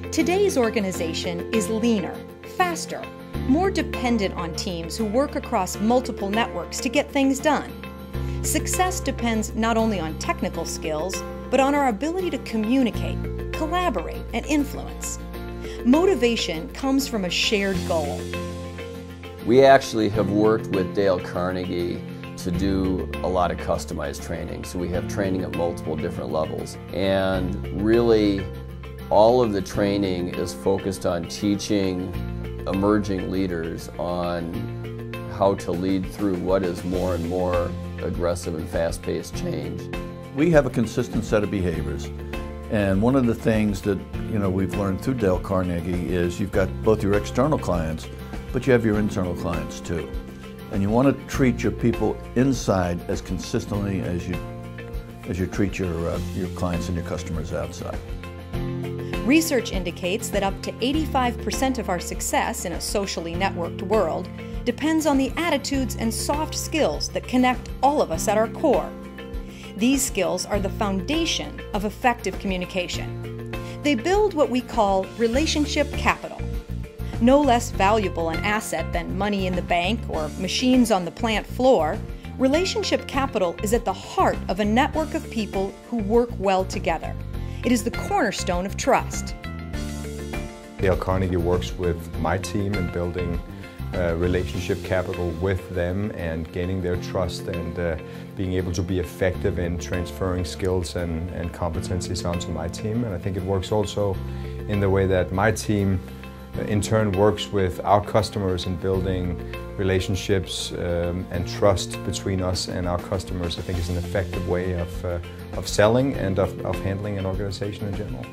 Today's organization is leaner, faster, more dependent on teams who work across multiple networks to get things done. Success depends not only on technical skills, but on our ability to communicate, collaborate, and influence. Motivation comes from a shared goal. We actually have worked with Dale Carnegie to do a lot of customized training. So we have training at multiple different levels. And really, all of the training is focused on teaching emerging leaders on how to lead through what is more and more aggressive and fast-paced change. We have a consistent set of behaviors. And one of the things that we've learned through Dale Carnegie is you've got both your external clients, but you have your internal clients too. And you want to treat your people inside as consistently as you treat your clients and your customers outside. Research indicates that up to 85% of our success in a socially networked world depends on the attitudes and soft skills that connect all of us at our core. These skills are the foundation of effective communication. They build what we call relationship capital. No less valuable an asset than money in the bank or machines on the plant floor, relationship capital is at the heart of a network of people who work well together. It is the cornerstone of trust. Dale Carnegie works with my team in building relationship capital with them and gaining their trust and being able to be effective in transferring skills and competencies onto my team. And I think it works also in the way that my team in turn works with our customers in building relationships and trust between us and our customers. I think is an effective way of selling and of handling an organization in general.